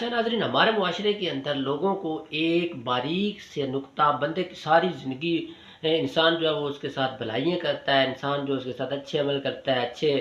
अच्छा नाज़रीन, हमारे मुआशरे के अंदर लोगों को एक बारीक से नुक्ता बंदे की सारी ज़िंदगी इंसान जो है वो उसके साथ भलाइयाँ करता है, इंसान जो उसके साथ अच्छे अमल करता है, अच्छे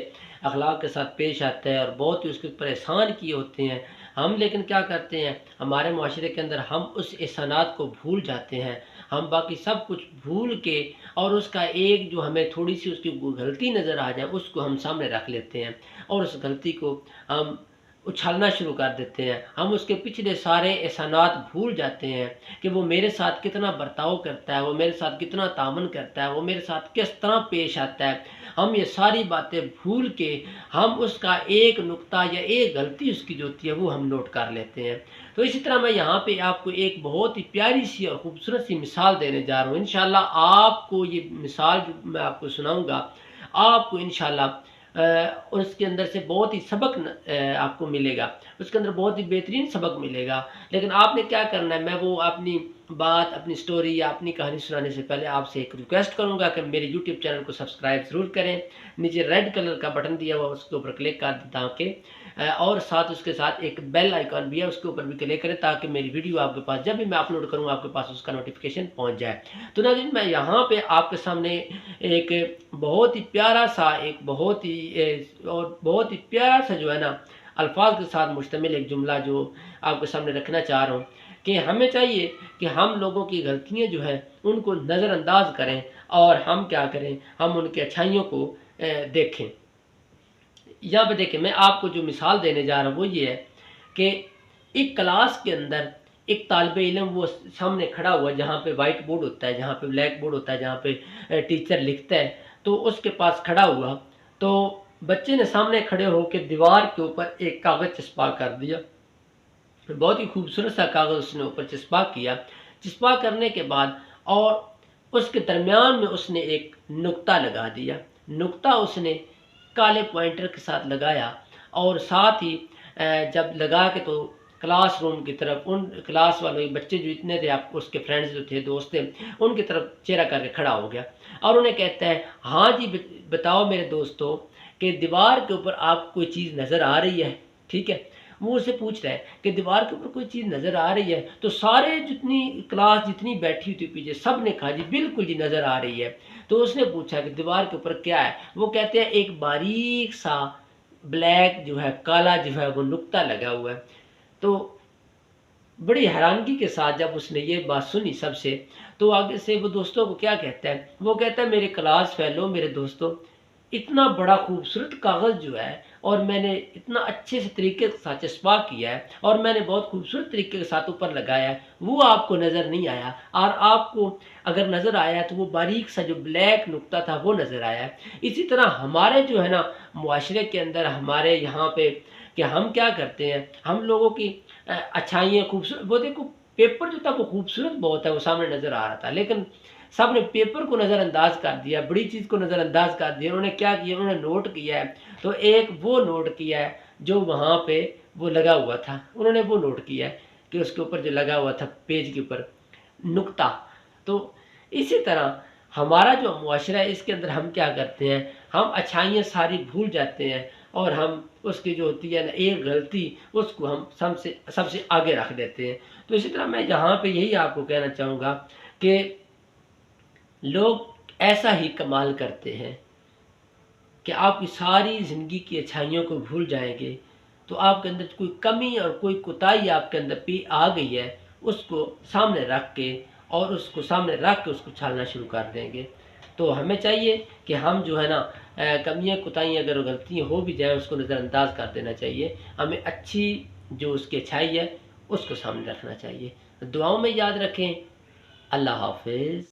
अखलाक के साथ पेश आता है और बहुत ही उसके ऊपर एहसान किए होते हैं। हम लेकिन क्या करते हैं, हमारे मुआशरे के अंदर हम उस एहसानात को भूल जाते हैं। हम बाकी सब कुछ भूल के और उसका एक जो हमें थोड़ी-सी उसकी गलती नज़र आ जाए, उसको हम सामने रख लेते हैं और उस गलती को हम उछालना शुरू कर देते हैं। हम उसके पिछले सारे एहसानात भूल जाते हैं कि वो मेरे साथ कितना बर्ताव करता है, वो मेरे साथ कितना ताअम्मुन करता है, वो मेरे साथ किस तरह पेश आता है। हम ये सारी बातें भूल के हम उसका एक नुक्ता या एक गलती उसकी जो होती है वो हम नोट कर लेते हैं। तो इसी तरह मैं यहाँ पे आपको एक बहुत ही प्यारी-सी और खूबसूरत सी मिसाल देने जा रहा हूँ। इंशाअल्लाह आपको ये मिसाल जो मैं आपको सुनाऊँगा, आपको इंशाअल्लाह उसके अंदर से बहुत ही सबक आपको मिलेगा। उसके अंदर बहुत ही बेहतरीन सबक मिलेगा। लेकिन आपने क्या करना है, मैं वो अपनी बात, अपनी स्टोरी या अपनी कहानी सुनाने से पहले आपसे एक रिक्वेस्ट करूँगा कि मेरे यूट्यूब चैनल को सब्सक्राइब ज़रूर करें। नीचे रेड कलर का बटन दिया हुआ है, उसके ऊपर क्लिक कर दें ताकि और साथ उसके साथ एक बेल आइकॉन भी है, उसके ऊपर भी क्लिक करें ताकि मेरी वीडियो आपके पास जब भी मैं अपलोड करूँ, आपके पास उसका नोटिफ़िकेशन पहुँच जाए। तो नाज़रीन, मैं यहाँ पे आपके सामने एक बहुत ही प्यारा-सा, एक बहुत ही और बहुत ही प्यारा-सा जो है ना, अल्फ़ाज़ के साथ मुश्तमिल एक जुमला जो आपके सामने रखना चाह रहा हूँ कि हमें चाहिए कि हम लोगों की गलतियाँ जो हैं, उनको नज़रअंदाज़ करें और हम क्या करें, हम उनकी अच्छाइयों को देखें। यहाँ पे देखिए, मैं आपको जो मिसाल देने जा रहा हूँ वो ये है कि एक क्लास के अंदर एक तालिबे इल्म वो सामने खड़ा हुआ, जहाँ पे व्हाइट बोर्ड होता है, जहाँ पे ब्लैक बोर्ड होता है, जहाँ पे टीचर लिखता है, तो उसके पास खड़ा हुआ। तो बच्चे ने सामने खड़े होकर दीवार के ऊपर एक कागज़ चिपका कर दिया। बहुत ही खूबसूरत सा कागज़ उसने ऊपर चिपका किया। चिपका करने के बाद और उसके दरमियान में उसने एक नुक्ता लगा दिया। नुक्ता उसने काले पॉइंटर के साथ लगाया और साथ ही जब लगा के तो क्लासरूम की तरफ उन क्लास वाले बच्चे जो इतने थे, आप उसके फ्रेंड्स जो थे, दोस्त थे, उनकी तरफ चेहरा करके खड़ा हो गया और उन्हें कहता है, हाँ जी, बताओ मेरे दोस्तों कि दीवार के ऊपर आपको कोई चीज़ नज़र आ रही है? ठीक है। वो उससे पूछ रहा है कि दीवार के ऊपर कोई चीज़ नज़र आ रही है? तो सारे जितनी क्लास जितनी बैठी हुई थी पीछे, सब ने कहा जी बिल्कुल जी नज़र आ रही है। तो उसने पूछा कि दीवार के ऊपर क्या है? वो कहते हैं एक बारीक सा ब्लैक जो है, काला जो है वो नुक्ता लगा हुआ है। तो बड़ी हैरानगी के साथ जब उसने ये बात सुनी सबसे, तो आगे से वो दोस्तों को क्या कहता है? वो कहता है, मेरे क्लास फेलो, मेरे दोस्तों, इतना बड़ा खूबसूरत कागज़ जो है और मैंने इतना अच्छे से तरीके के साथ चिपका किया है और मैंने बहुत खूबसूरत तरीके के साथ ऊपर लगाया है, वो आपको नज़र नहीं आया और आपको अगर नज़र आया तो वो बारीक सा जो ब्लैक नुक्ता था वो नज़र आया है। इसी तरह हमारे जो है ना मुआशरे के अंदर, हमारे यहाँ पे कि हम क्या करते हैं, हम लोगों की अच्छाइयाँ खूबसूरत, वो देखो पेपर जो था वो खूबसूरत बहुत है, वो सामने नज़र आ रहा था, लेकिन सबने पेपर को नज़रअंदाज कर दिया, बड़ी चीज़ को नज़रअंदाज कर दिया। उन्होंने क्या किया, उन्होंने नोट किया है, तो एक वो नोट किया है जो वहाँ पे वो लगा हुआ था। उन्होंने वो नोट किया है कि उसके ऊपर जो लगा हुआ था पेज के ऊपर नुक्ता। तो इसी तरह हमारा जो मुआशरा है इसके अंदर हम क्या करते हैं, हम अच्छाइयाँ सारी भूल जाते हैं और हम उसकी जो होती है ना एक गलती, उसको हम सबसे सबसे आगे रख देते हैं। तो इसी तरह मैं यहाँ पे यही आपको कहना चाहूँगा कि लोग ऐसा ही कमाल करते हैं कि आपकी सारी ज़िंदगी की अच्छाइयों को भूल जाएँगे, तो आपके अंदर कोई कमी और कोई कोताही आपके अंदर आ गई है, उसको सामने रख के और उसको सामने रख के उसको छालना शुरू कर देंगे। तो हमें चाहिए कि हम जो है ना कमियाँ, कोताहियाँ, अगर गलतियाँ हो भी जाएँ, उसको नज़रअंदाज कर देना चाहिए। हमें अच्छी जो उसकी अच्छाई है, उसको सामने रखना चाहिए। दुआओं में याद रखें। अल्लाह हाफ़िज़।